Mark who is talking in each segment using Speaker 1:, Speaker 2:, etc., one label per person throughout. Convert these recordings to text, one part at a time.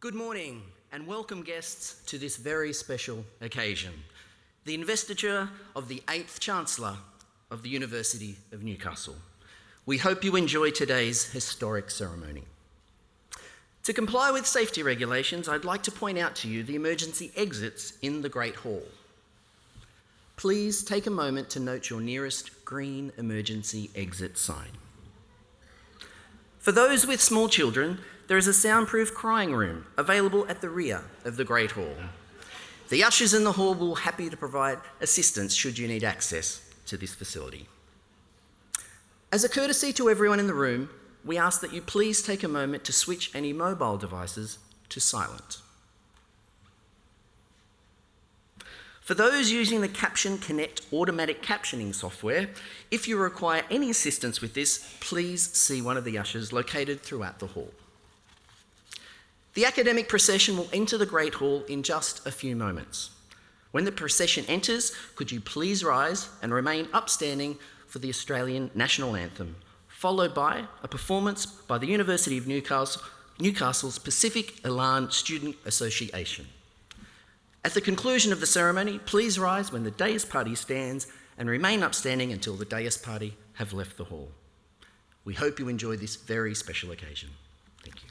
Speaker 1: Good morning and welcome guests to this very special occasion, the investiture of the 8th Chancellor of the University of Newcastle. We hope you enjoy today's historic ceremony. To comply with safety regulations, I'd like to point out to you the emergency exits in the Great Hall. Please take a moment to note your nearest green emergency exit sign. For those with small children, there is a soundproof crying room available at the rear of the Great Hall. The ushers in the hall will be happy to provide assistance should you need access to this facility. As a courtesy to everyone in the room, we ask that you please take a moment to switch any mobile devices to silent. For those using the Caption Connect automatic captioning software, if you require any assistance with this, please see one of the ushers located throughout the hall. The academic procession will enter the Great Hall in just a few moments. When the procession enters, could you please rise and remain upstanding for the Australian National Anthem, followed by a performance by the University of Newcastle's Pacific Elan Student Association. At the conclusion of the ceremony, please rise when the Deus Party stands and remain upstanding until the Deus Party have left the hall. We hope you enjoy this very special occasion. Thank you.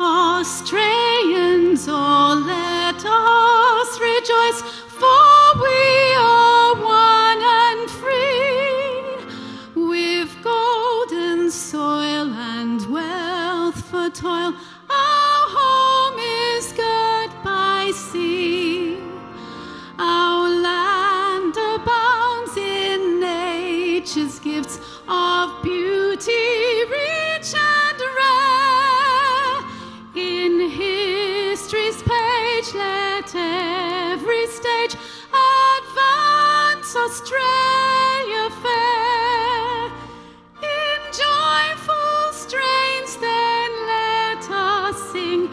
Speaker 2: Australians, oh, let us rejoice, for we are one and free. With golden soil and wealth for toil, our home is girt by sea. Our land abounds in nature's gifts of beauty, rich and rare. In history's page, let every stage Australia fair. In joyful strains then let us sing,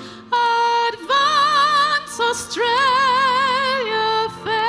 Speaker 2: Advance Australia fair.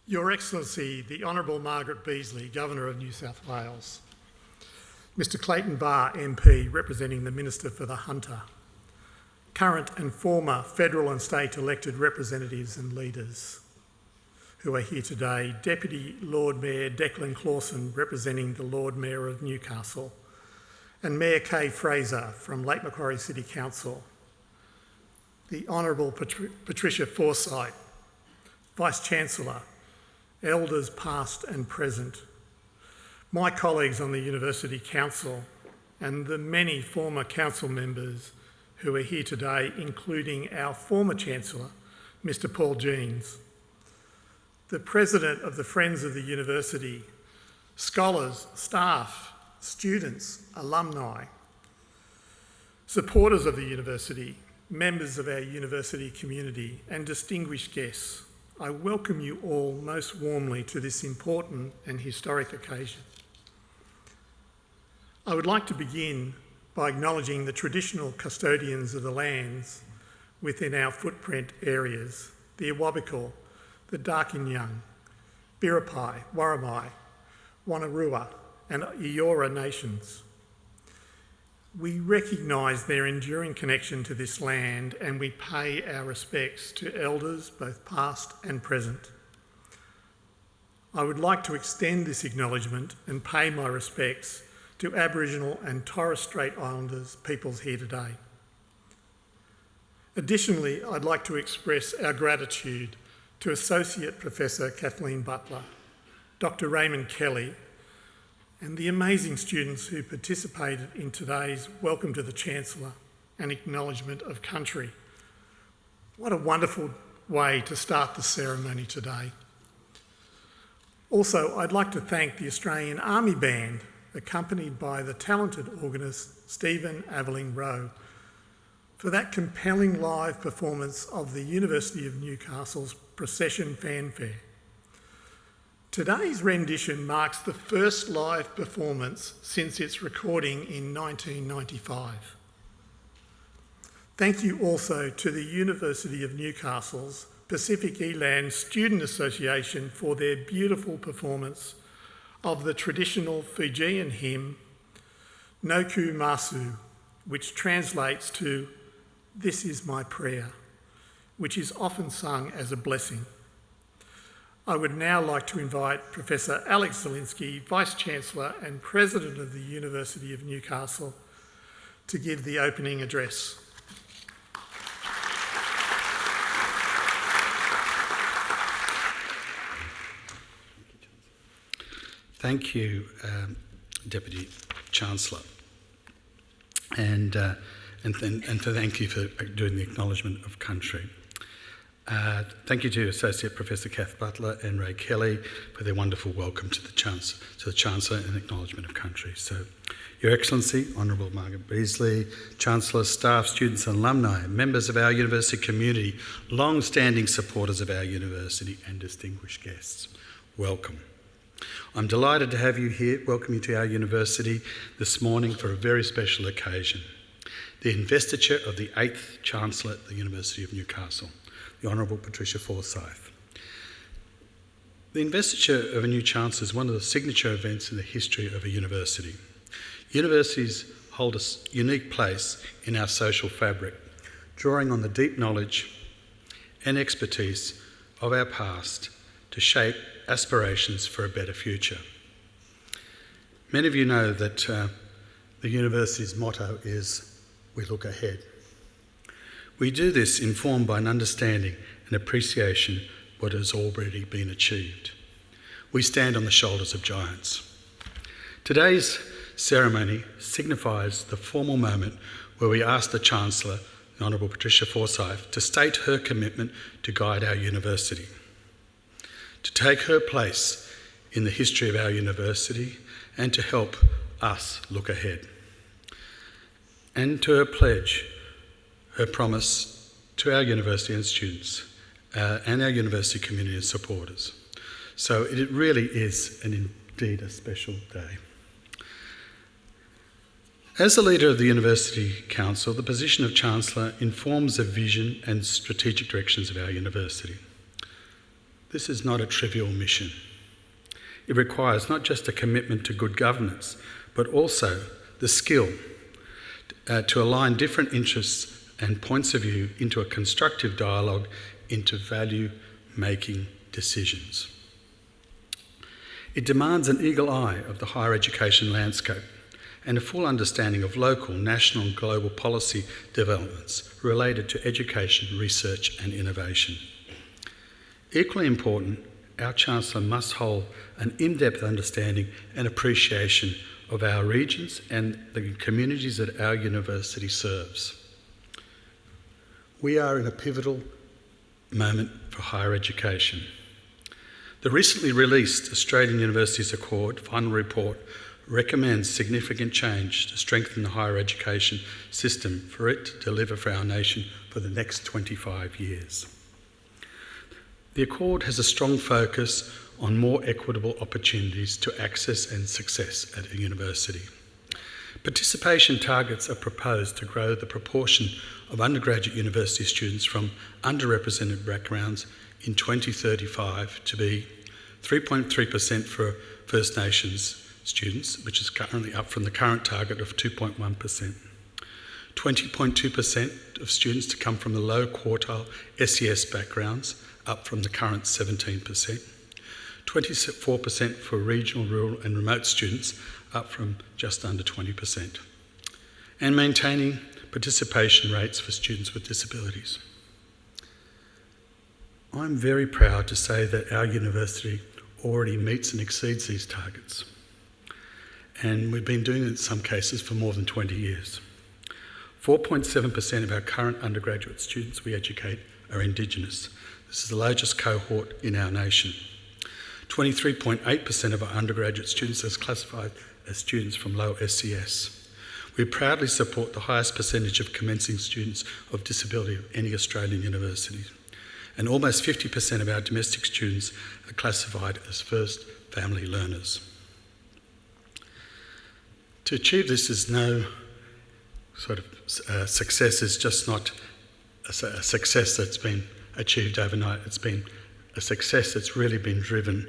Speaker 3: Your Excellency, the Honourable Margaret Beazley, Governor of New South Wales, Mr Clayton Barr, MP, representing the Minister for the Hunter, current and former federal and state elected representatives and leaders who are here today, Deputy Lord Mayor Declan Clawson, representing the Lord Mayor of Newcastle, and Mayor Kay Fraser from Lake Macquarie City Council, the Honourable Patricia Forsythe, Vice-Chancellor, Elders past and present, my colleagues on the University Council, and the many former council members who are here today, including our former Chancellor, Mr Paul Jeans, the President of the Friends of the University, scholars, staff, students, alumni, supporters of the University, members of our university community, and distinguished guests. I welcome you all most warmly to this important and historic occasion. I would like to begin by acknowledging the traditional custodians of the lands within our footprint areas, the Awabakal, the Darkinjung, Biripi, Warramai, Wonnarua and Eora nations. We recognise their enduring connection to this land and we pay our respects to elders, both past and present. I would like to extend this acknowledgement and pay my respects to Aboriginal and Torres Strait Islanders peoples here today. Additionally, I'd like to express our gratitude to Associate Professor Kathleen Butler, Dr Raymond Kelly, and the amazing students who participated in today's Welcome to the Chancellor and Acknowledgement of Country. What a wonderful way to start the ceremony today. Also, I'd like to thank the Australian Army Band, accompanied by the talented organist Stephen Aveling Rowe, for that compelling live performance of the University of Newcastle's procession fanfare. Today's rendition marks the first live performance since its recording in 1995. Thank you also to the University of Newcastle's Pacific Eland Student Association for their beautiful performance of the traditional Fijian hymn, Noku Masu, which translates to "This is my prayer," which is often sung as a blessing. I would now like to invite Professor Alex Zielinski, Vice-Chancellor and President of the University of Newcastle, to give the opening address.
Speaker 4: Thank you, Deputy Chancellor, and thank you for doing the acknowledgement of country. Thank you to Associate Professor Kath Butler and Ray Kelly for their wonderful welcome to the Chancellor and acknowledgement of country. So, Your Excellency, Honourable Margaret Beasley, Chancellor, staff, students and alumni, members of our university community, long-standing supporters of our university and distinguished guests, welcome. I'm delighted to have you here, welcome you to our university this morning for a very special occasion, the investiture of the 8th Chancellor at the University of Newcastle, the Honourable Patricia Forsythe. The investiture of a new Chancellor is one of the signature events in the history of a university. Universities hold a unique place in our social fabric, drawing on the deep knowledge and expertise of our past to shape aspirations for a better future. Many of you know that the university's motto is, "We look ahead." We do this informed by an understanding and appreciation of what has already been achieved. We stand on the shoulders of giants. Today's ceremony signifies the formal moment where we ask the Chancellor, the Honourable Patricia Forsythe, to state her commitment to guide our university, to take her place in the history of our university and to help us look ahead. And to her pledge, her promise to our university and students and our university community and supporters. So it really is indeed a special day. As the leader of the University Council, the position of Chancellor informs the vision and strategic directions of our university. This is not a trivial mission. It requires not just a commitment to good governance, but also the skill to align different interests and points of view into a constructive dialogue, into value-making decisions. It demands an eagle eye of the higher education landscape and a full understanding of local, national and global policy developments related to education, research and innovation. Equally important, our Chancellor must hold an in-depth understanding and appreciation of our regions and the communities that our university serves. We are in a pivotal moment for higher education. The recently released Australian Universities Accord final report recommends significant change to strengthen the higher education system for it to deliver for our nation for the next 25 years. The Accord has a strong focus on more equitable opportunities to access and success at a university. Participation targets are proposed to grow the proportion of undergraduate university students from underrepresented backgrounds in 2035 to be 3.3% for First Nations students, which is currently up from the current target of 2.1%. 20.2% of students to come from the low quartile SES backgrounds, up from the current 17%. 24% for regional, rural and remote students, up from just under 20%. And maintaining participation rates for students with disabilities. I'm very proud to say that our university already meets and exceeds these targets. And we've been doing it in some cases for more than 20 years. 4.7% of our current undergraduate students we educate are Indigenous. This is the largest cohort in our nation. 23.8% of our undergraduate students are classified as students from low SES. We proudly support the highest percentage of commencing students of disability of any Australian university. and almost 50% of our domestic students are classified as first family learners. To achieve this is no sort of success. It's just not a success that's been achieved overnight. It's been a success that's really been driven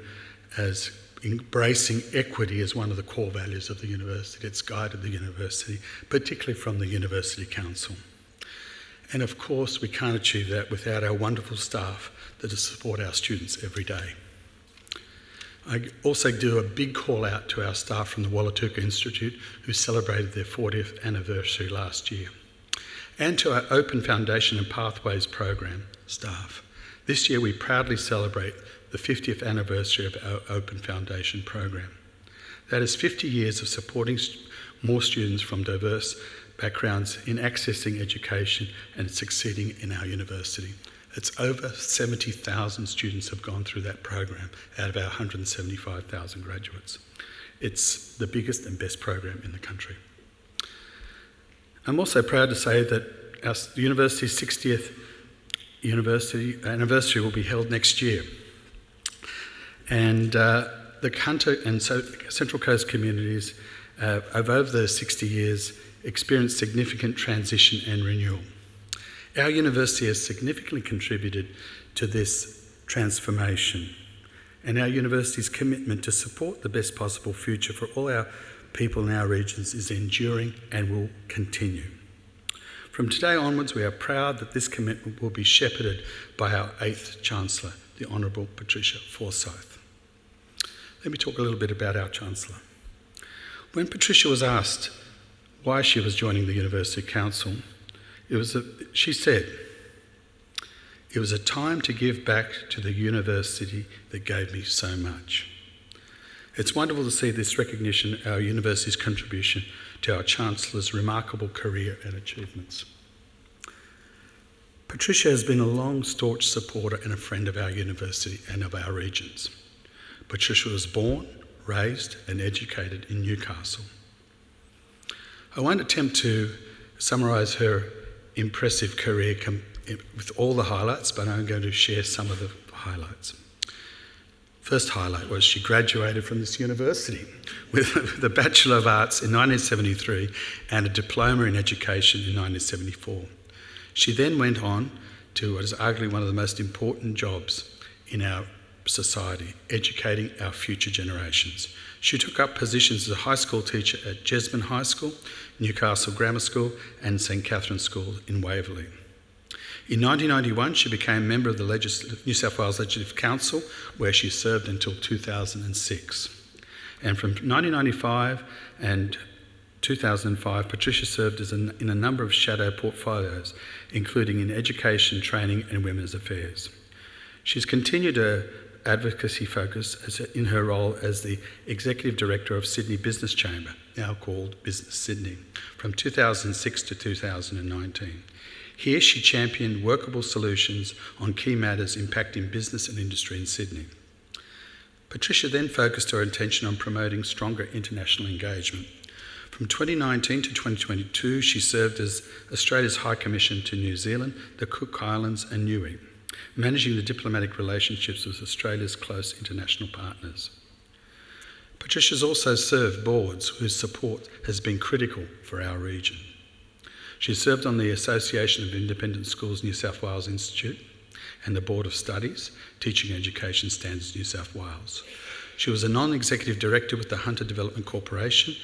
Speaker 4: as embracing equity as one of the core values of the university. It's guided the university, particularly from the University Council. And of course, we can't achieve that without our wonderful staff that support our students every day. I also do a big call out to our staff from the Wallatuka Institute who celebrated their 40th anniversary last year, and to our Open Foundation and Pathways program staff. This year we proudly celebrate the 50th anniversary of our Open Foundation program. That is 50 years of supporting more students from diverse backgrounds in accessing education and succeeding in our university. It's over 70,000 students have gone through that program out of our 175,000 graduates. It's the biggest and best program in the country. I'm also proud to say that our university's 60th anniversary will be held next year. And the Hunter and Central Coast communities have over the 60 years experienced significant transition and renewal. Our university has significantly contributed to this transformation, and our university's commitment to support the best possible future for all our people in our regions is enduring and will continue. From today onwards, we are proud that this commitment will be shepherded by our 8th Chancellor, the Honourable Patricia Forsythe. Let me talk a little bit about our Chancellor. When Patricia was asked why she was joining the University Council, she said, "It was a time to give back to the university that gave me so much." It's wonderful to see this recognition of our university's contribution to our Chancellor's remarkable career and achievements. Patricia has been a long, staunch supporter and a friend of our university and of our regions. Patricia was born, raised and educated in Newcastle. I won't attempt to summarise her impressive career with all the highlights, but I'm going to share some of the highlights. First highlight was she graduated from this university with a Bachelor of Arts in 1973 and a Diploma in Education in 1974. She then went on to what is arguably one of the most important jobs in our society, educating our future generations. She took up positions as a high school teacher at Jesmond High School, Newcastle Grammar School and St Catherine's School in Waverley. In 1991, she became a member of the New South Wales Legislative Council, where she served until 2006. And from 1995 and 2005, Patricia served in a number of shadow portfolios, including in education, training and women's affairs. She's continued her advocacy focus in her role as the Executive Director of Sydney Business Chamber, now called Business Sydney, from 2006 to 2019. Here she championed workable solutions on key matters impacting business and industry in Sydney. Patricia then focused her attention on promoting stronger international engagement. From 2019 to 2022, she served as Australia's High Commissioner to New Zealand, the Cook Islands and Niue, managing the diplomatic relationships with Australia's close international partners. Patricia's also served boards whose support has been critical for our region. She served on the Association of Independent Schools New South Wales Institute and the Board of Studies, Teaching Education Standards New South Wales. She was a non-executive director with the Hunter Development Corporation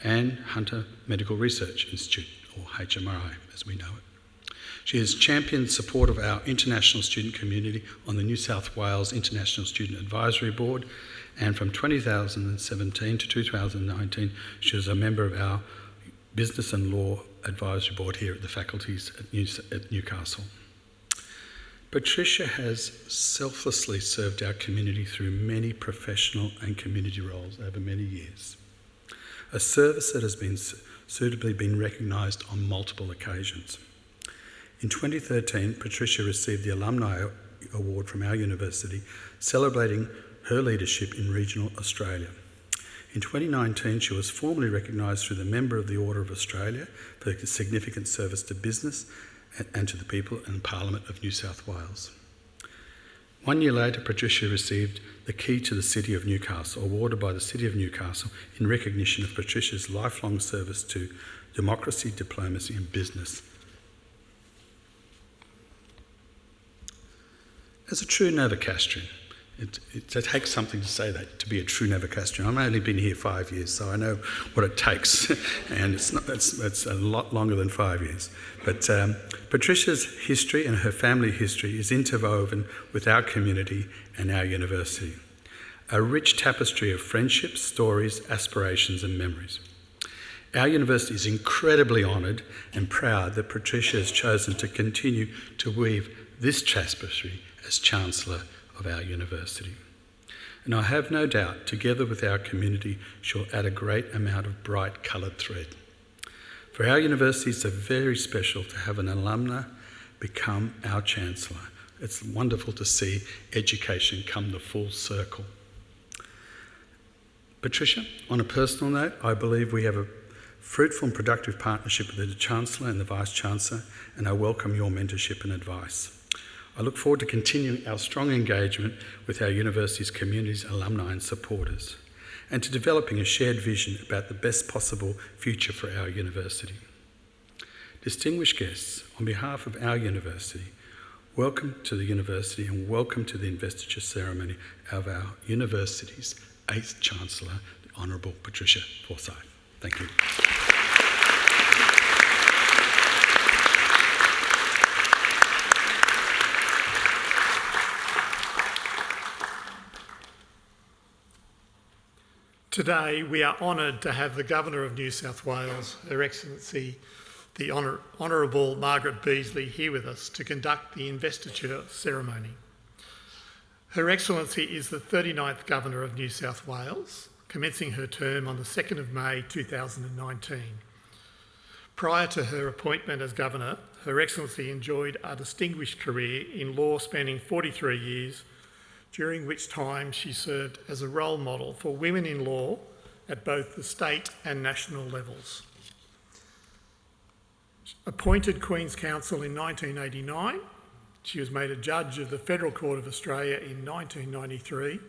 Speaker 4: and Hunter Medical Research Institute, or HMRI as we know it. She has championed support of our international student community on the New South Wales International Student Advisory Board, and from 2017 to 2019 she was a member of our Business and Law Advisory Board here at the faculties at Newcastle. Patricia has selflessly served our community through many professional and community roles over many years, a service that has been suitably been recognised on multiple occasions. In 2013, Patricia received the Alumni Award from our university, celebrating her leadership in regional Australia. In 2019, she was formally recognised through the Member of the Order of Australia for significant service to business and to the people and Parliament of New South Wales. 1 year later, Patricia received the key to the City of Newcastle, awarded by the City of Newcastle in recognition of Patricia's lifelong service to democracy, diplomacy and business. As a true Novocastrian, it takes something to say that, to be a true Novocastrian. I've only been here 5 years, so I know what it takes, and it's a lot longer than 5 years. But Patricia's history and her family history is interwoven with our community and our university. A rich tapestry of friendships, stories, aspirations and memories. Our university is incredibly honoured and proud that Patricia has chosen to continue to weave this tapestry as Chancellor of our university. And I have no doubt, together with our community, she'll add a great amount of bright coloured thread. For our university, it's very special to have an alumna become our Chancellor. It's wonderful to see education come the full circle. Patricia, on a personal note, I believe we have a fruitful and productive partnership with the Chancellor and the Vice-Chancellor, and I welcome your mentorship and advice. I look forward to continuing our strong engagement with our university's communities, alumni and supporters, and to developing a shared vision about the best possible future for our university. Distinguished guests, on behalf of our university, welcome to the university and welcome to the investiture ceremony of our university's 8th Chancellor, the Honourable Patricia Forsythe. Thank you.
Speaker 3: Today we are honoured to have the Governor of New South Wales, Her Excellency the Honourable Margaret Beazley, here with us to conduct the investiture ceremony. Her Excellency is the 39th Governor of New South Wales, commencing her term on the 2nd of May 2019. Prior to her appointment as Governor, Her Excellency enjoyed a distinguished career in law spanning 43 years, during which time she served as a role model for women in law at both the state and national levels. Appointed Queen's Counsel in 1989, she was made a judge of the Federal Court of Australia in 1993,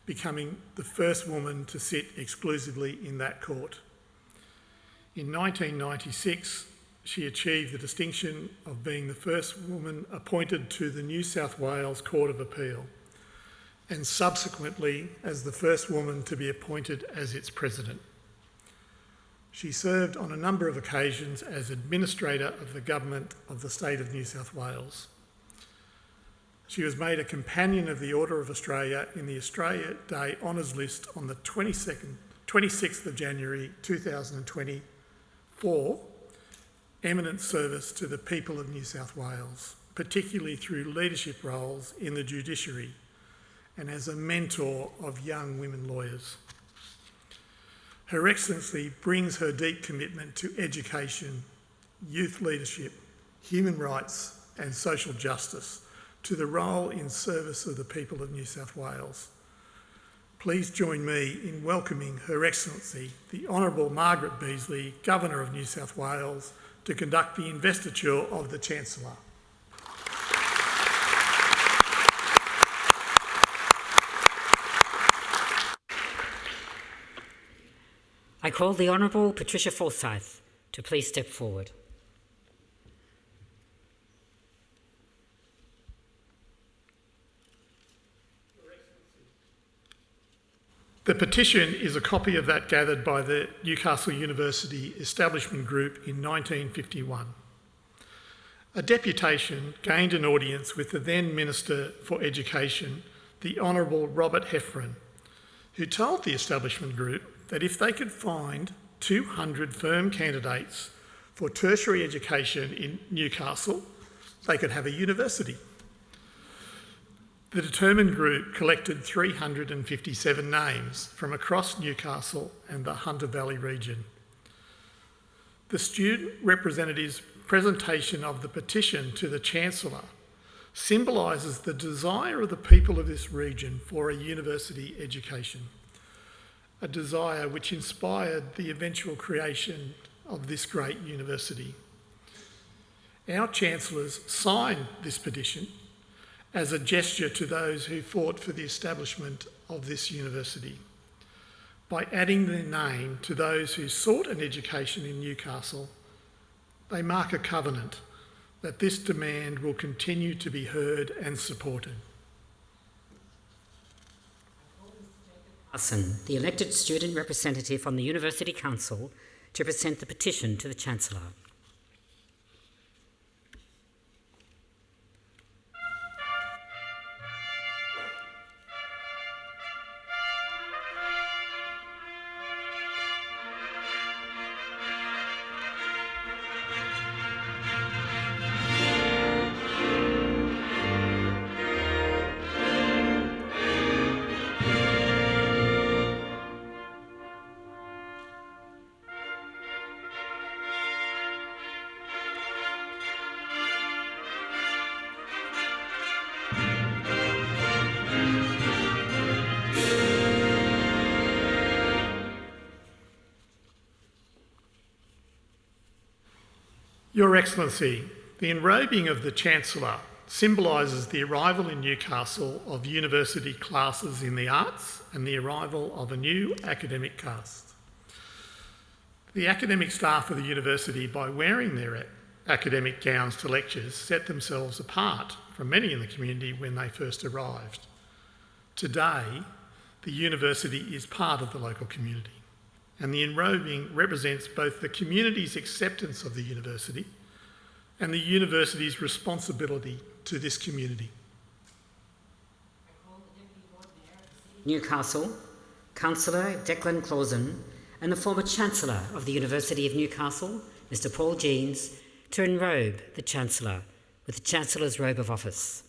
Speaker 3: becoming the first woman to sit exclusively in that court. In 1996, she achieved the distinction of being the first woman appointed to the New South Wales Court of Appeal, and subsequently as the first woman to be appointed as its president. She served on a number of occasions as Administrator of the Government of the State of New South Wales. She was made a Companion of the Order of Australia in the Australia Day Honours List on the 26th of January 2020 for eminent service to the people of New South Wales, particularly through leadership roles in the judiciary and as a mentor of young women lawyers. Her Excellency brings her deep commitment to education, youth leadership, human rights and social justice to the role in service of the people of New South Wales. Please join me in welcoming Her Excellency, the Honourable Margaret Beazley, Governor of New South Wales, to conduct the investiture of the Chancellor.
Speaker 5: I call the Honourable Patricia Forsythe to please step forward.
Speaker 3: The petition is a copy of that gathered by the Newcastle University Establishment Group in 1951. A deputation gained an audience with the then Minister for Education, the Honourable Robert Heffernan, who told the Establishment Group that if they could find 200 firm candidates for tertiary education in Newcastle, they could have a university. The determined group collected 357 names from across Newcastle and the Hunter Valley region. The student representative's presentation of the petition to the Chancellor symbolises the desire of the people of this region for a university education, a desire which inspired the eventual creation of this great university. Our Chancellors signed this petition as a gesture to those who fought for the establishment of this university. By adding their name to those who sought an education in Newcastle, they mark a covenant that this demand will continue to be heard and supported.
Speaker 5: The elected student representative on the University Council, to present the petition to the Chancellor.
Speaker 3: Your Excellency, the enrobing of the Chancellor symbolises the arrival in Newcastle of university classes in the arts and the arrival of a new academic caste. The academic staff of the university, by wearing their academic gowns to lectures, set themselves apart from many in the community when they first arrived. Today, the university is part of the local community, and the enrobing represents both the community's acceptance of the university and the university's responsibility to this community.
Speaker 5: Newcastle, Councillor Declan Clausen, and the former Chancellor of the University of Newcastle, Mr. Paul Jeans, to enrobe the Chancellor with the Chancellor's robe of office.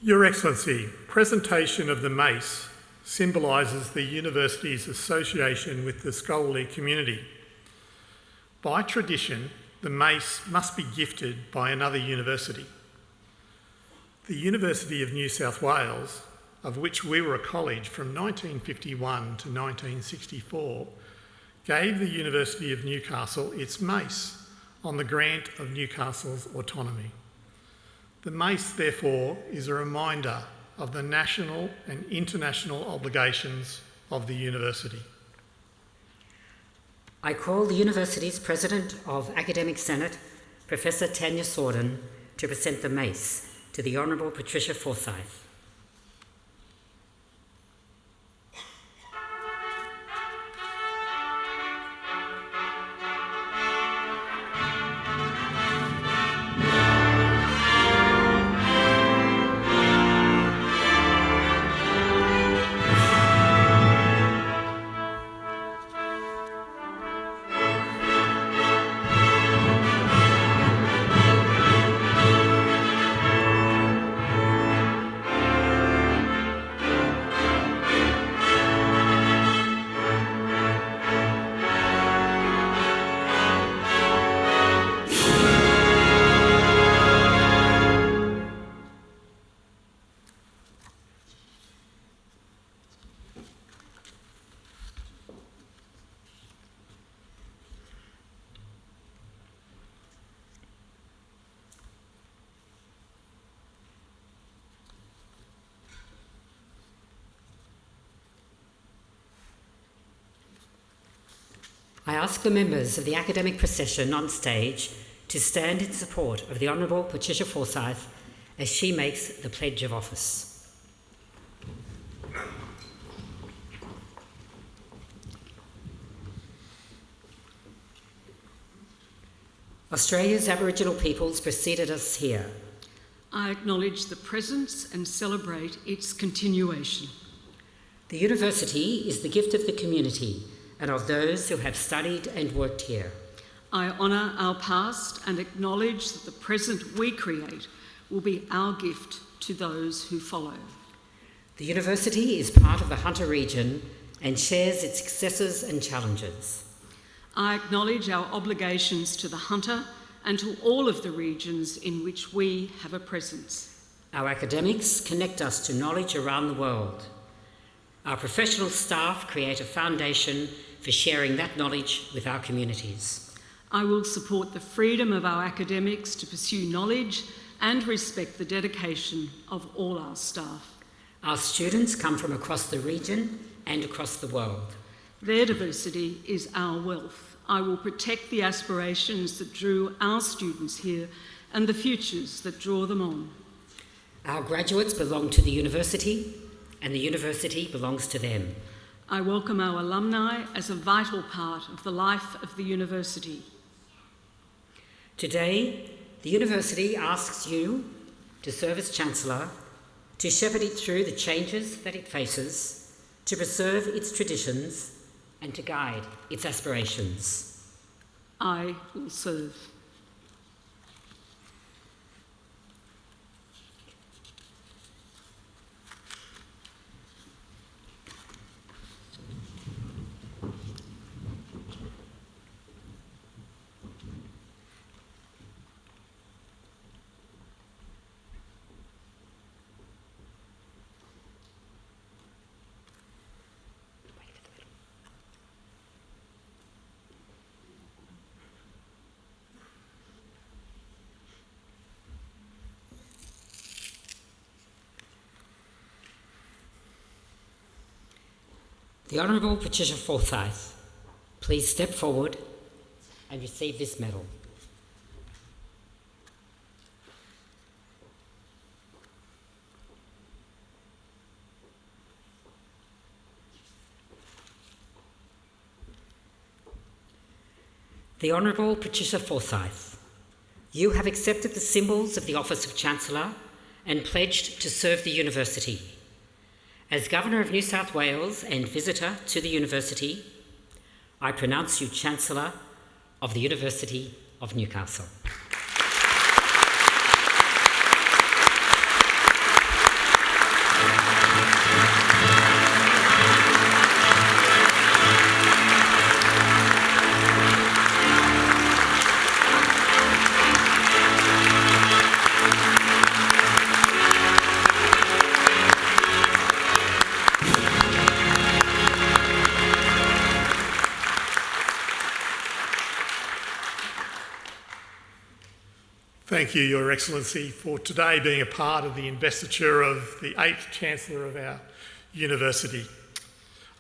Speaker 3: Your Excellency, presentation of the mace symbolises the university's association with the scholarly community. By tradition, the mace must be gifted by another university. The University of New South Wales, of which we were a college from 1951 to 1964, gave the University of Newcastle its mace on the grant of Newcastle's autonomy. The mace, therefore, is a reminder of the national and international obligations of the university.
Speaker 5: I call the University's President of Academic Senate, Professor Tanya Sorden, to present the mace to the Honourable Patricia Forsythe. I ask the members of the academic procession on stage to stand in support of the Honourable Patricia Forsythe as she makes the Pledge of Office. Australia's Aboriginal peoples preceded us here.
Speaker 6: I acknowledge the presence and celebrate its continuation.
Speaker 5: The university is the gift of the community and of those who have studied and worked here.
Speaker 6: I honour our past and acknowledge that the present we create will be our gift to those who follow.
Speaker 5: The university is part of the Hunter region and shares its successes and challenges.
Speaker 6: I acknowledge our obligations to the Hunter and to all of the regions in which we have a presence.
Speaker 5: Our academics connect us to knowledge around the world. Our professional staff create a foundation for sharing that knowledge with our communities.
Speaker 6: I will support the freedom of our academics to pursue knowledge and respect the dedication of all our staff.
Speaker 5: Our students come from across the region and across the world.
Speaker 6: Their diversity is our wealth. I will protect the aspirations that drew our students here and the futures that draw them on.
Speaker 5: Our graduates belong to the university and the university belongs to them.
Speaker 6: I welcome our alumni as a vital part of the life of the university.
Speaker 5: Today, the university asks you to serve as Chancellor, to shepherd it through the changes that it faces, to preserve its traditions and to guide its aspirations.
Speaker 6: I will serve.
Speaker 5: The Honourable Patricia Forsythe, please step forward and receive this medal. The Honourable Patricia Forsythe, you have accepted the symbols of the office of Chancellor and pledged to serve the university. As Governor of New South Wales and visitor to the university, I pronounce you Chancellor of the University of Newcastle.
Speaker 3: Thank you, Your Excellency, for today being a part of the investiture of the 8th Chancellor of our university.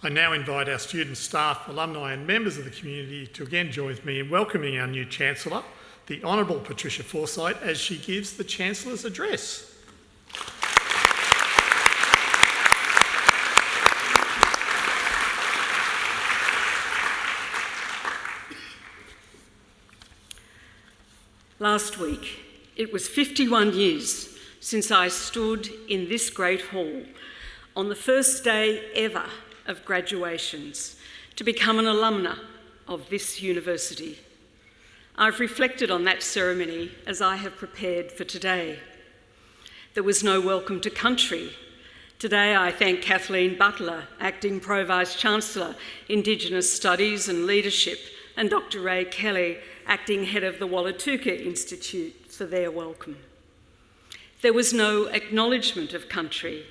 Speaker 3: I now invite our students, staff, alumni and members of the community to again join with me in welcoming our new Chancellor, the Honourable Patricia Forsythe, as she gives the Chancellor's address.
Speaker 6: Last week, it was 51 years since I stood in this great hall on the first day ever of graduations to become an alumna of this university. I've reflected on that ceremony as I have prepared for today. There was no welcome to country. Today I thank Kathleen Butler, Acting Pro-Vice-Chancellor, Indigenous Studies and Leadership, and Dr. Ray Kelly, Acting Head of the Wallatuka Institute, for their welcome. There was no acknowledgement of country.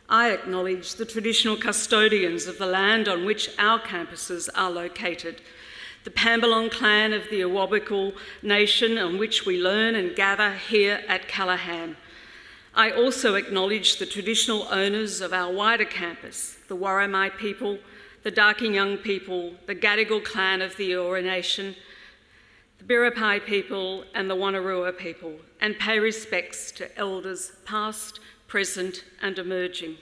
Speaker 6: I acknowledge the traditional custodians of the land on which our campuses are located, the Pambalong clan of the Awabakal Nation on which we learn and gather here at Callaghan. I also acknowledge the traditional owners of our wider campus, the Warramai people, the Darking Young people, the Gadigal clan of the Eora Nation, the Biripi people and the Wonnarua people, and pay respects to elders past, present and emerging.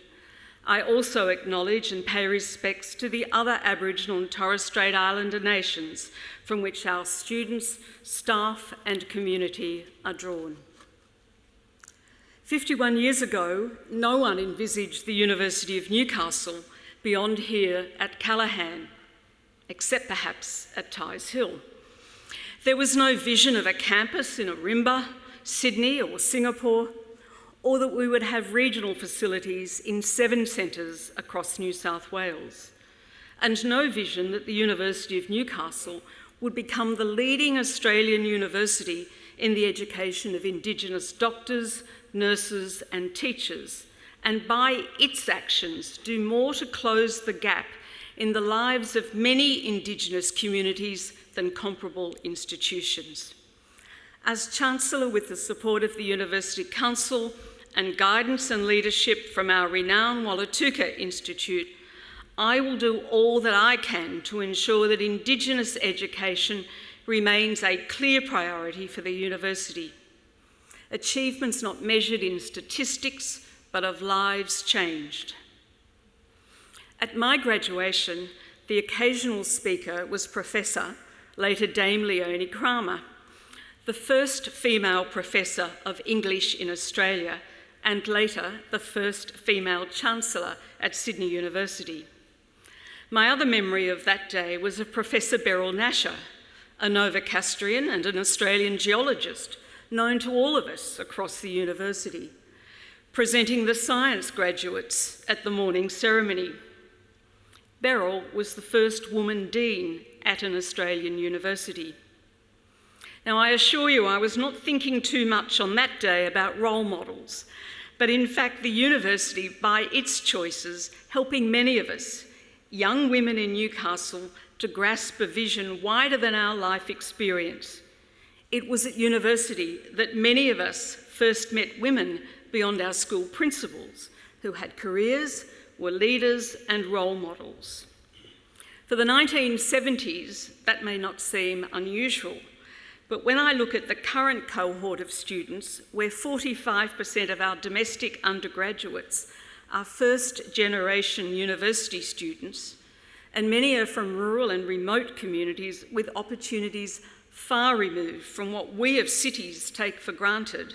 Speaker 6: I also acknowledge and pay respects to the other Aboriginal and Torres Strait Islander nations from which our students, staff and community are drawn. 51 years ago, no one envisaged the University of Newcastle beyond here at Callaghan, except perhaps at Tighes Hill. There was no vision of a campus in Ourimbah, Sydney or Singapore, or that we would have regional facilities in 7 centres across New South Wales, and no vision that the University of Newcastle would become the leading Australian university in the education of Indigenous doctors, nurses and teachers, and by its actions do more to close the gap in the lives of many Indigenous communities than comparable institutions. As Chancellor, with the support of the University Council and guidance and leadership from our renowned Wallatuka Institute, I will do all that I can to ensure that Indigenous education remains a clear priority for the university. Achievements not measured in statistics, but of lives changed. At my graduation, the occasional speaker was Professor, later Dame Leonie Kramer, the first female professor of English in Australia, and later the first female Chancellor at Sydney University. My other memory of that day was of Professor Beryl Nasher, a Novocastrian and an Australian geologist, known to all of us across the university, presenting the science graduates at the morning ceremony. Beryl was the first woman dean at an Australian university. Now, I assure you I was not thinking too much on that day about role models, but in fact the university, by its choices, helping many of us, young women in Newcastle, to grasp a vision wider than our life experience. It was at university that many of us first met women beyond our school principals who had careers, were leaders and role models. For the 1970s, that may not seem unusual, but when I look at the current cohort of students, where 45% of our domestic undergraduates are first-generation university students, and many are from rural and remote communities with opportunities far removed from what we of cities take for granted,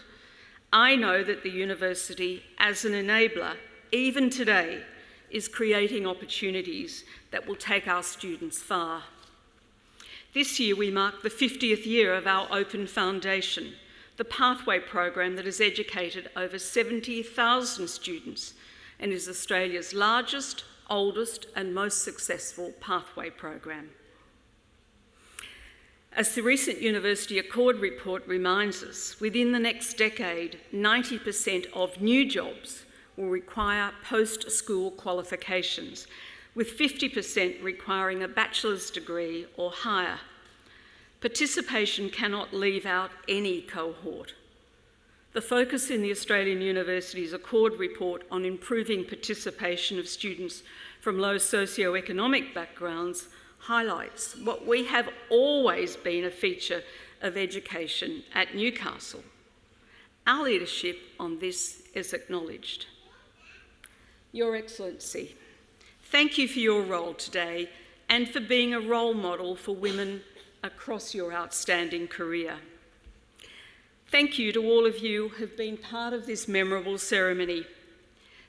Speaker 6: I know that the university, as an enabler, even today, is creating opportunities that will take our students far. This year we mark the 50th year of our Open Foundation, the pathway program that has educated over 70,000 students and is Australia's largest, oldest and most successful pathway program. As the recent University Accord report reminds us, within the next decade, 90% of new jobs will require post-school qualifications, with 50% requiring a bachelor's degree or higher. Participation cannot leave out any cohort. The focus in the Australian Universities Accord report on improving participation of students from low socioeconomic backgrounds highlights what we have always been a feature of education at Newcastle. Our leadership on this is acknowledged. Your Excellency, thank you for your role today and for being a role model for women across your outstanding career. Thank you to all of you who have been part of this memorable ceremony.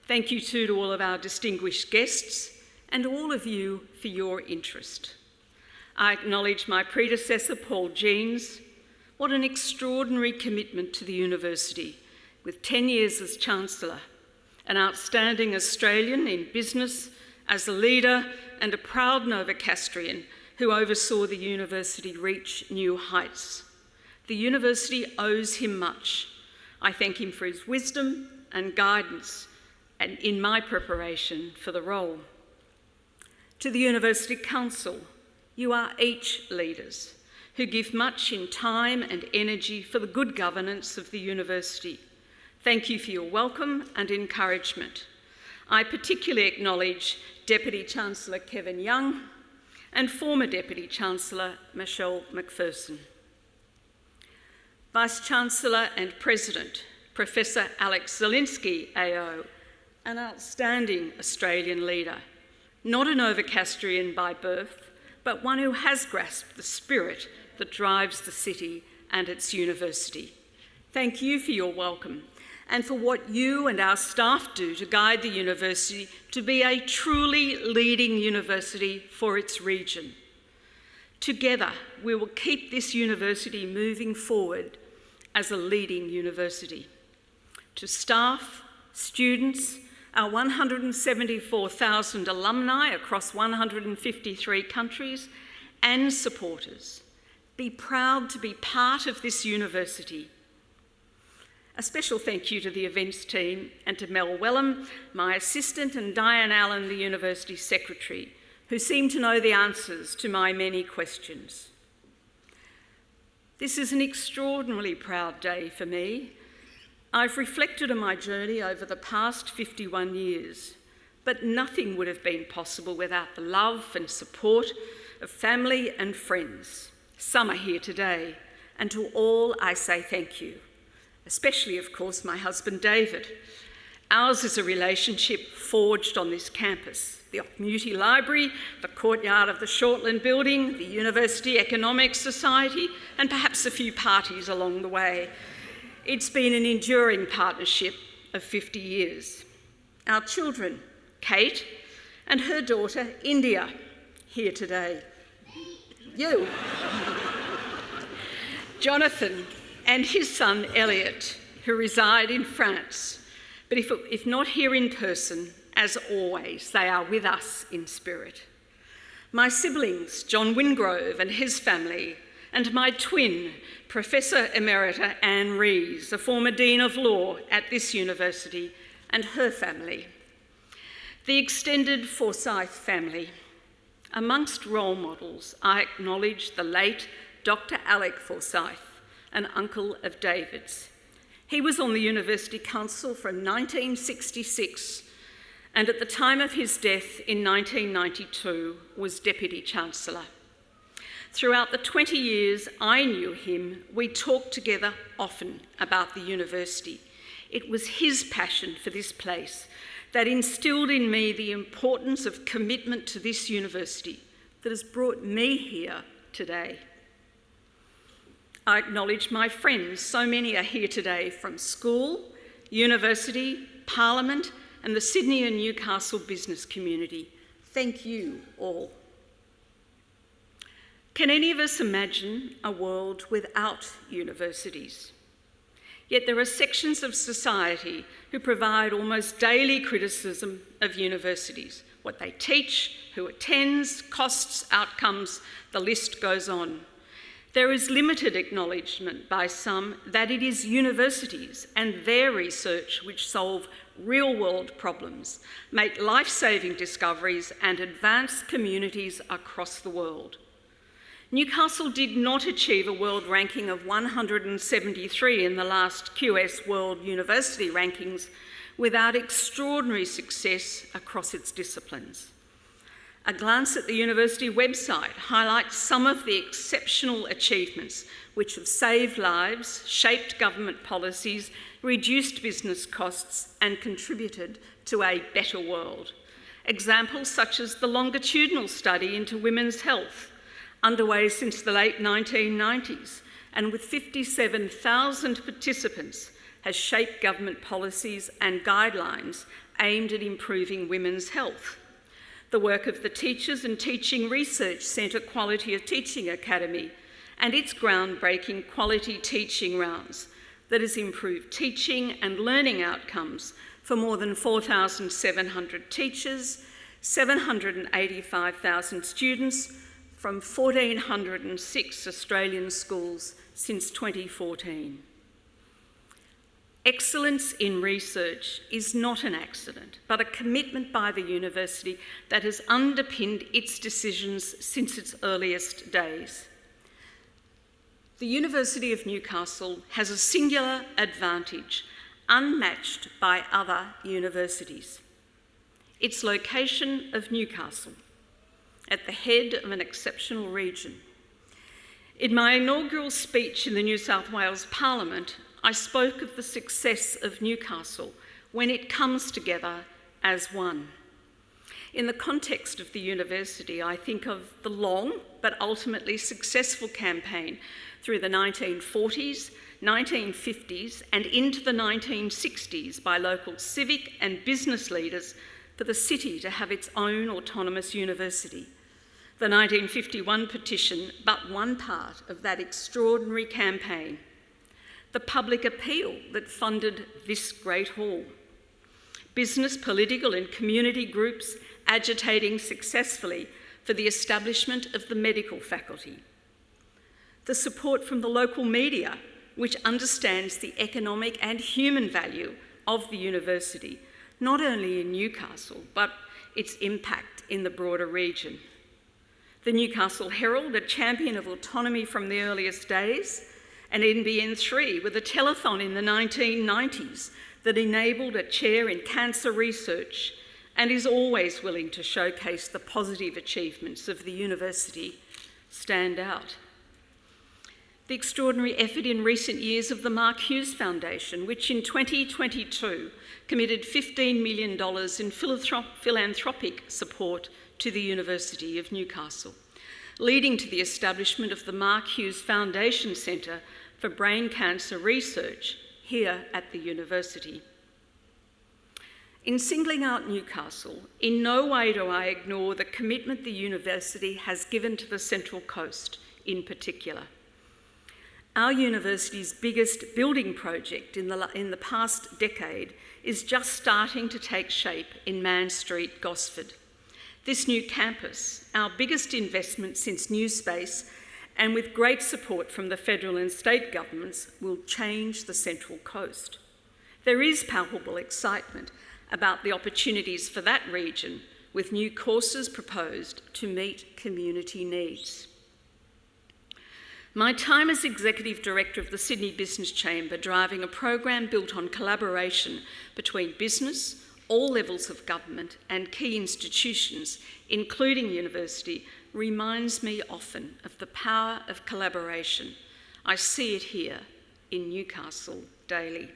Speaker 6: Thank you too to all of our distinguished guests and all of you for your interest. I acknowledge my predecessor, Paul Jeans. What an extraordinary commitment to the university, with 10 years as Chancellor, an outstanding Australian in business, as a leader and a proud Novocastrian who oversaw the university reach new heights. The university owes him much. I thank him for his wisdom and guidance and in my preparation for the role. To the University Council, you are each leaders who give much in time and energy for the good governance of the university. Thank you for your welcome and encouragement. I particularly acknowledge Deputy Chancellor Kevin Young and former Deputy Chancellor Michelle McPherson. Vice-Chancellor and President Professor Alex Zielinski AO, an outstanding Australian leader, not a Novocastrian by birth, but one who has grasped the spirit that drives the city and its university. Thank you for your welcome and for what you and our staff do to guide the university to be a truly leading university for its region. Together, we will keep this university moving forward as a leading university. To staff, students, our 174,000 alumni across 153 countries, and supporters, be proud to be part of this university. A special thank you to the events team and to Mel Wellham, my assistant, and Diane Allen, the University Secretary, who seem to know the answers to my many questions. This is an extraordinarily proud day for me. I've reflected on my journey over the past 51 years, but nothing would have been possible without the love and support of family and friends. Some are here today, and to all I say thank you. Especially, of course, my husband David. Ours is a relationship forged on this campus. The Ocmuty Library, the courtyard of the Shortland Building, the University Economic Society, and perhaps a few parties along the way. It's been an enduring partnership of 50 years. Our children, Kate and her daughter, India, here today. You. Jonathan and his son, Elliot, who reside in France. But if not here in person, as always, they are with us in spirit. My siblings, John Wingrove and his family, and my twin, Professor Emerita Anne Rees, a former Dean of Law at this university, and her family. The extended Forsythe family. Amongst role models, I acknowledge the late Dr. Alec Forsythe, an uncle of David's. He was on the University Council from 1966 and at the time of his death in 1992 was Deputy Chancellor. Throughout the 20 years I knew him, we talked together often about the university. It was his passion for this place that instilled in me the importance of commitment to this university that has brought me here today. I acknowledge my friends. So many are here today from school, university, Parliament, and the Sydney and Newcastle business community. Thank you all. Can any of us imagine a world without universities? Yet there are sections of society who provide almost daily criticism of universities, what they teach, who attends, costs, outcomes, the list goes on. There is limited acknowledgement by some that it is universities and their research which solve real-world problems, make life-saving discoveries and advance communities across the world. Newcastle did not achieve a world ranking of 173 in the last QS World University Rankings without extraordinary success across its disciplines. A glance at the university website highlights some of the exceptional achievements which have saved lives, shaped government policies, reduced business costs and contributed to a better world. Examples such as the longitudinal study into women's health, underway since the late 1990s, and with 57,000 participants, has shaped government policies and guidelines aimed at improving women's health. The work of the Teachers and Teaching Research Centre Quality of Teaching Academy and its groundbreaking Quality Teaching Rounds that has improved teaching and learning outcomes for more than 4,700 teachers, 785,000 students, from 1,406 Australian schools since 2014. Excellence in research is not an accident, but a commitment by the university that has underpinned its decisions since its earliest days. The University of Newcastle has a singular advantage, unmatched by other universities. its location of Newcastle, at the head of an exceptional region. In my inaugural speech in the New South Wales Parliament, I spoke of the success of Newcastle when it comes together as one. In the context of the university, I think of the long but ultimately successful campaign through the 1940s, 1950s and into the 1960s by local civic and business leaders for the city to have its own autonomous university. The 1951 petition, but one part of that extraordinary campaign. The public appeal that funded this great hall. Business, political and community groups agitating successfully for the establishment of the medical faculty. The support from the local media, which understands the economic and human value of the university, not only in Newcastle, but its impact in the broader region. The Newcastle Herald, a champion of autonomy from the earliest days, and NBN3 with a telethon in the 1990s that enabled a chair in cancer research and is always willing to showcase the positive achievements of the university, stand out. The extraordinary effort in recent years of the Mark Hughes Foundation, which in 2022 committed $15 million in philanthropic support to the University of Newcastle, leading to the establishment of the Mark Hughes Foundation Centre for Brain Cancer Research here at the university. In singling out Newcastle, in no way do I ignore the commitment the university has given to the Central Coast in particular. Our university's biggest building project in the past decade is just starting to take shape in Man Street, Gosford. This new campus, our biggest investment since New Space, and with great support from the federal and state governments, will change the Central Coast. There is palpable excitement about the opportunities for that region, with new courses proposed to meet community needs. My time as Executive Director of the Sydney Business Chamber, driving a program built on collaboration between business, all levels of government and key institutions, including university, reminds me often of the power of collaboration. I see it here in Newcastle daily.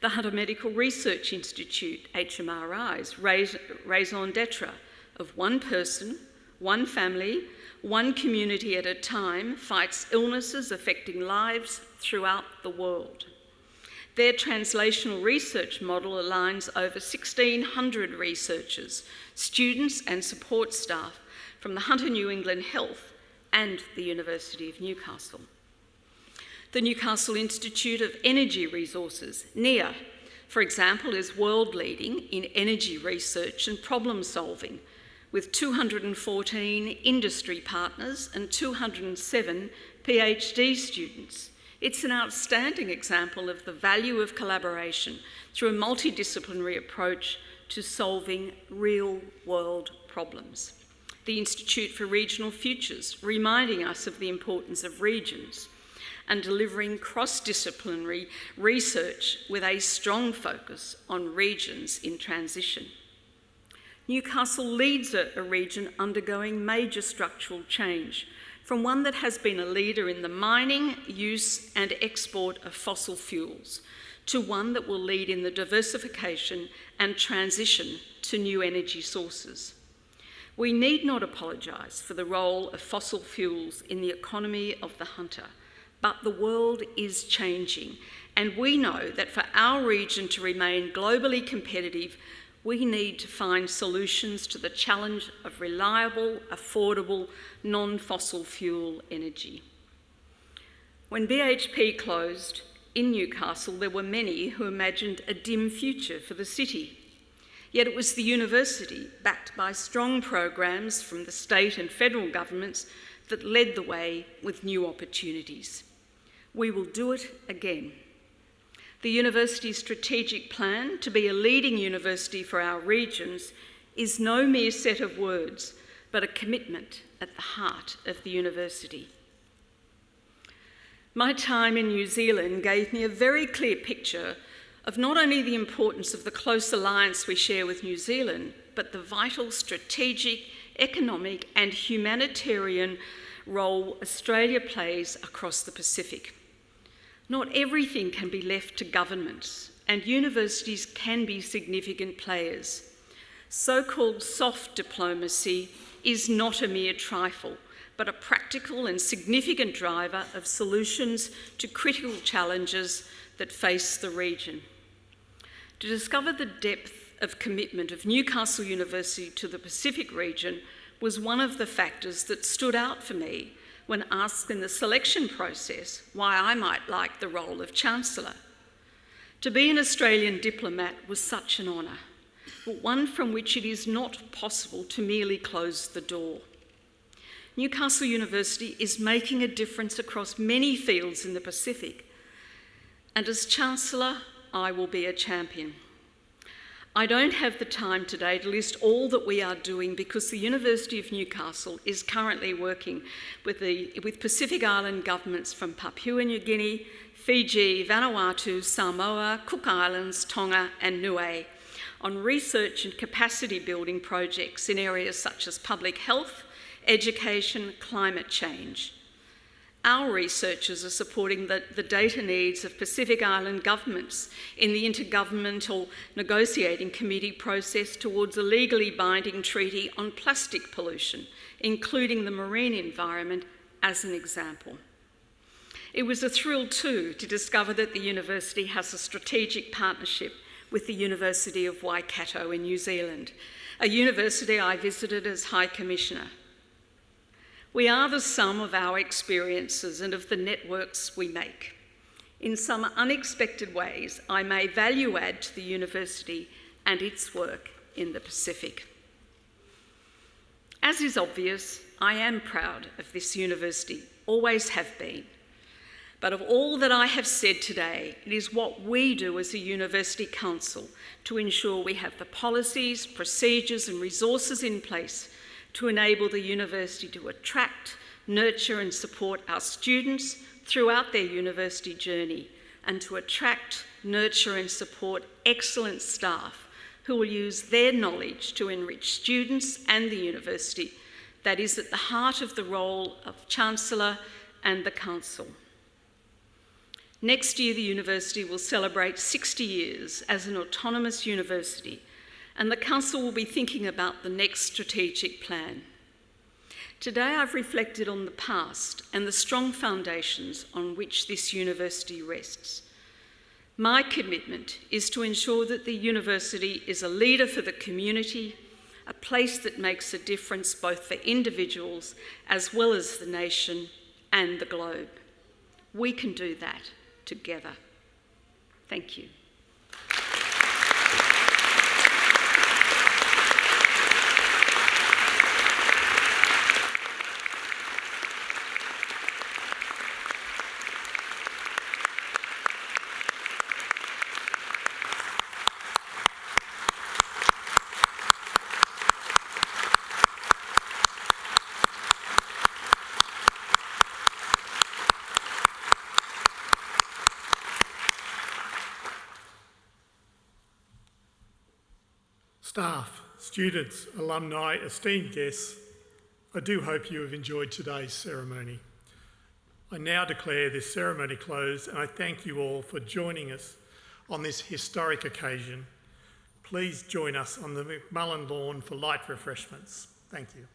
Speaker 6: The Hunter Medical Research Institute, HMRI's raison d'etre of one person, one family, one community at a time, fights illnesses affecting lives throughout the world. Their translational research model aligns over 1,600 researchers, students and support staff from the Hunter New England Health and the University of Newcastle. The Newcastle Institute of Energy Resources, NEAR, for example, is world-leading in energy research and problem solving, with 214 industry partners and 207 PhD students. It's an outstanding example of the value of collaboration through a multidisciplinary approach to solving real-world problems. The Institute for Regional Futures, reminding us of the importance of regions and delivering cross-disciplinary research with a strong focus on regions in transition. Newcastle leads a region undergoing major structural change, from one that has been a leader in the mining, use and export of fossil fuels, to one that will lead in the diversification and transition to new energy sources. We need not apologise for the role of fossil fuels in the economy of the Hunter, but the world is changing, and we know that for our region to remain globally competitive, we need to find solutions to the challenge of reliable, affordable, non-fossil fuel energy. When BHP closed in Newcastle, there were many who imagined a dim future for the city. Yet it was the university, backed by strong programs from the state and federal governments, that led the way with new opportunities. We will do it again. The university's strategic plan to be a leading university for our regions is no mere set of words, but a commitment at the heart of the university. My time in New Zealand gave me a very clear picture of not only the importance of the close alliance we share with New Zealand, but the vital strategic, economic and humanitarian role Australia plays across the Pacific. Not everything can be left to governments, and universities can be significant players. So-called soft diplomacy is not a mere trifle, but a practical and significant driver of solutions to critical challenges that face the region. To discover the depth of commitment of Newcastle University to the Pacific region was one of the factors that stood out for me when asked in the selection process why I might like the role of Chancellor. To be an Australian diplomat was such an honour, but one from which it is not possible to merely close the door. Newcastle University is making a difference across many fields in the Pacific, and as Chancellor, I will be a champion. I don't have the time today to list all that we are doing because the University of Newcastle is currently working with Pacific Island governments from Papua New Guinea, Fiji, Vanuatu, Samoa, Cook Islands, Tonga and Niue on research and capacity building projects in areas such as public health, education, climate change. Our researchers are supporting the data needs of Pacific Island governments in the Intergovernmental Negotiating Committee process towards a legally binding treaty on plastic pollution, including the marine environment as an example. It was a thrill too to discover that the university has a strategic partnership with the University of Waikato in New Zealand, a university I visited as High Commissioner. We are the sum of our experiences and of the networks we make. In some unexpected ways, I may value add to the university and its work in the Pacific. As is obvious, I am proud of this university, always have been. But of all that I have said today, it is what we do as a University Council to ensure we have the policies, procedures and resources in place to enable the university to attract, nurture and support our students throughout their university journey, and to attract, nurture and support excellent staff who will use their knowledge to enrich students and the university. That is at the heart of the role of Chancellor and the Council. Next year, the university will celebrate 60 years as an autonomous university, and the Council will be thinking about the next strategic plan. Today I've reflected on the past and the strong foundations on which this university rests. My commitment is to ensure that the university is a leader for the community, a place that makes a difference both for individuals as well as the nation and the globe. We can do that together. Thank you.
Speaker 3: Staff, students, alumni, esteemed guests, I do hope you have enjoyed today's ceremony. I now declare this ceremony closed, and I thank you all for joining us on this historic occasion. Please join us on the McMullen lawn for light refreshments. Thank you.